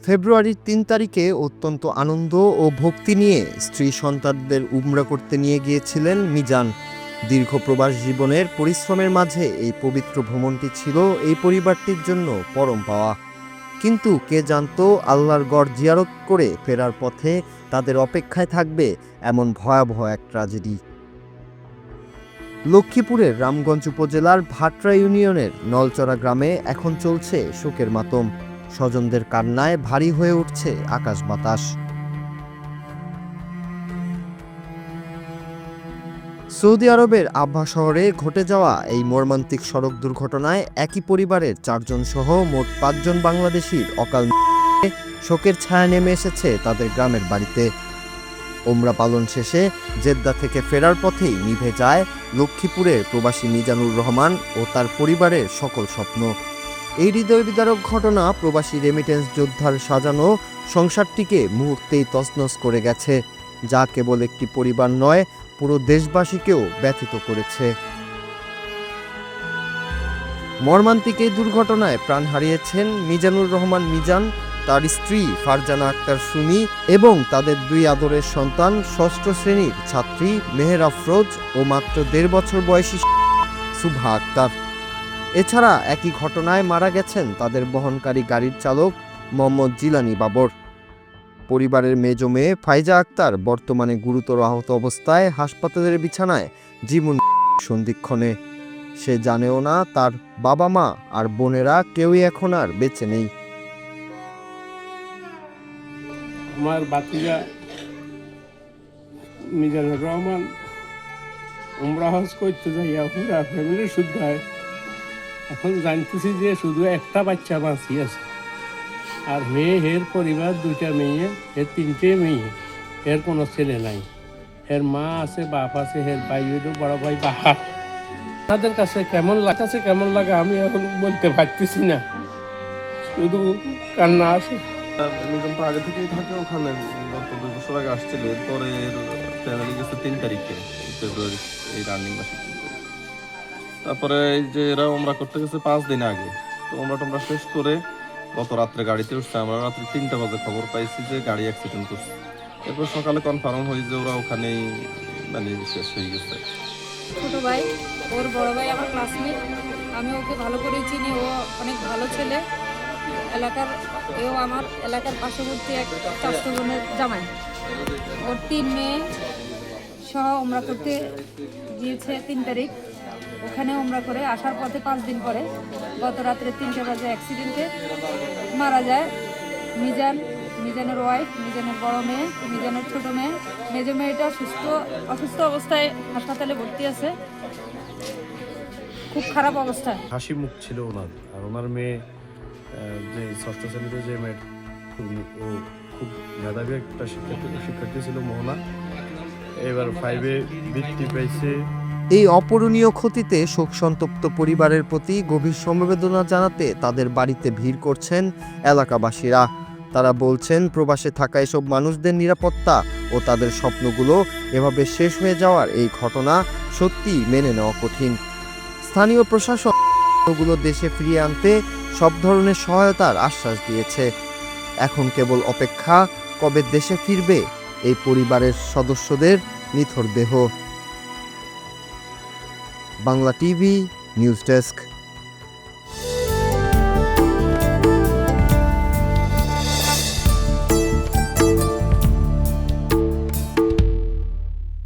ফেব্রুয়ারির ৩ তারিখে অত্যন্ত আনন্দ ও ভক্তি নিয়ে স্ত্রী সন্তানদের উমরা করতে নিয়ে গিয়েছিলেন মিজান। দীর্ঘ প্রবাস জীবনের পরিশ্রমের মাঝে এই পবিত্র ভ্রমণটি ছিল এই পরিবারটির জন্য পরম পাওয়া। কিন্তু কে জানতো আল্লাহর গড় জিয়ারত করে ফেরার পথে তাদের অপেক্ষায় থাকবে এমন ভয়াবহ এক ট্র্যাজেডি। লক্ষ্মীপুরের রামগঞ্জ উপজেলার ভাটরা ইউনিয়নের নলচড়া গ্রামে এখন চলছে শোকের মাতম। স্বজনদের কান্নায় ভারী হয়ে উঠছে আকাশ বাতাস। সৌদি আরবের আবহা শহরে ঘটে যাওয়া এই মর্মান্তিক সড়ক দুর্ঘটনায় একই পরিবারের ৪ জন সহ মোট ৫ জন বাংলাদেশির অকাল মৃত্যুতে শোকের ছায়া নেমে এসেছে তাদের গ্রামের বাড়িতে। ওমরা পালন শেষে জেদ্দা থেকে ফেরার পথেই নিভে যায় লক্ষ্মীপুরের প্রবাসী মিজানুর রহমান ও তার পরিবারের সকল স্বপ্ন। এই হৃদয় বিদারক ঘটনা প্রবাসী রেমিটেন্স যোদ্ধার সাজানো সংসারটিকে মুহূর্তেই তছনছ করে গেছে, যা কেবল একটি পরিবার নয়, পুরো দেশবাসীকেও ব্যথিত করেছে। মর্মান্তিক এই দুর্ঘটনায় প্রাণ হারিয়েছেন মিজানুর রহমান মিজান, তার স্ত্রী ফারজানা আক্তার সুমি এবং তাদের 2 আদরের সন্তান 6ষ্ঠ শ্রেণীর ছাত্রী মেহের আফরোজ ও মাত্র 1.5 বছর বয়সী সুভা আক্তার। এছাড়া একই ঘটনায় মারা গেছেন তাদের বহনকারী গাড়ির চালক মোহাম্মদ জিলানি বাবর। পরিবারের মেজ মেয়ে ফাইজা আক্তার বর্তমানে গুরুতর আহত অবস্থায় হাসপাতালের বিছানায় জীবন সন্ধিক্ষণে। সে জানেও না তার বাবা মা আর বোনেরা কেউই এখন আর বেঁচে নেই। আমার বাতিজা মিজানুর রহমান উমরা হজ করতে যাইয়া পুরা ফ্যামিলির শুদ্ধায় এখন জানতেছি যে শুধু একটা বাচ্চা বাঁচি আছে, আর এর পরিবার 2টা মেয়ে, এর 3টে মেয়ে, এর কোনো ছেলে নাই। এর মা আছে, বাপ আছে, এর ভাই হইল বড় ভাই বাহা। তাদের কাছে কেমন লাগে আমি এখন বলতে পারতেছি না, শুধু কান্না আসে। মিজান তো আগে থেকেই থাকে ওখানে, গত 2 বছর আগে আসছিল। এরপরে ফ্যামিলি গেছে 3 তারিখে ফেব্রুয়ারি, এই রানিং মাসে। তারপরে এই যে এরা ওমরা করতে গেছে 5 দিন আগে। তো ওমরা শেষ করে গত রাত্রে গাড়িতে উঠছে। আমরা রাত্রে 3টা বাজে খবর পাইছি যে গাড়ি অ্যাক্সিডেন্ট করছে। এরপর সকালে কনফার্ম হয়ে যে ওরা ওখানেই মানে শেষ হয়ে গেছে। ছোট ভাই, ওর বড় ভাই আমার ক্লাসমেট, আমি ওকে ভালো করে চিনি, ও অনেক ভালো ছেলে। আমার এলাকার পার্শ্ববর্তী এক চাচাতো বোনের জামাই। ওর 3 মেয়ে সহ ওমরা করতে গিয়েছে 3 তারিখ। ওখানে ওমরা করে আসার পথে 5 দিন পরে গত রাত্রে 3টে বাজে অ্যাক্সিডেন্টে মারা যায় মিজানের ওয়াইফ, মিজানের বড় মেয়ে, মিজানের ছোট মেয়ে। মেজ মেয়েটা অসুস্থ অবস্থায় হাসপাতালে ভর্তি আছে, খুব খারাপ অবস্থা। হাসি মুখ ছিল ওনার। আর ওনার মেয়ে যে 6ষ্ঠ শ্রেণীতে যে মেয়ে, ও খুব মেধাবী একটা শিক্ষার্থী ছিল, মোহনা। এবার 5-এ বৃত্তি পেয়েছে। এই অপূরণীয় ক্ষতিতে শোকসন্তপ্ত পরিবারের প্রতি গভীর সমবেদনা জানাতে তাদের বাড়িতে ভিড় করছেন এলাকাবাসীরা। তারা বলছেন, প্রবাসে থাকা এসব মানুষদের নিরাপত্তা ও তাদের স্বপ্নগুলো এভাবে শেষ হয়ে যাওয়ার এই ঘটনা সত্যিই মেনে নেওয়া কঠিন। স্থানীয় প্রশাসন গুলো দেশে ফিরিয়ে আনতে সব ধরনের সহায়তার আশ্বাস দিয়েছে। এখন কেবল অপেক্ষা, কবে দেশে ফিরবে এই পরিবারের সদস্যদের নিথর দেহ। Bangla TV news desk.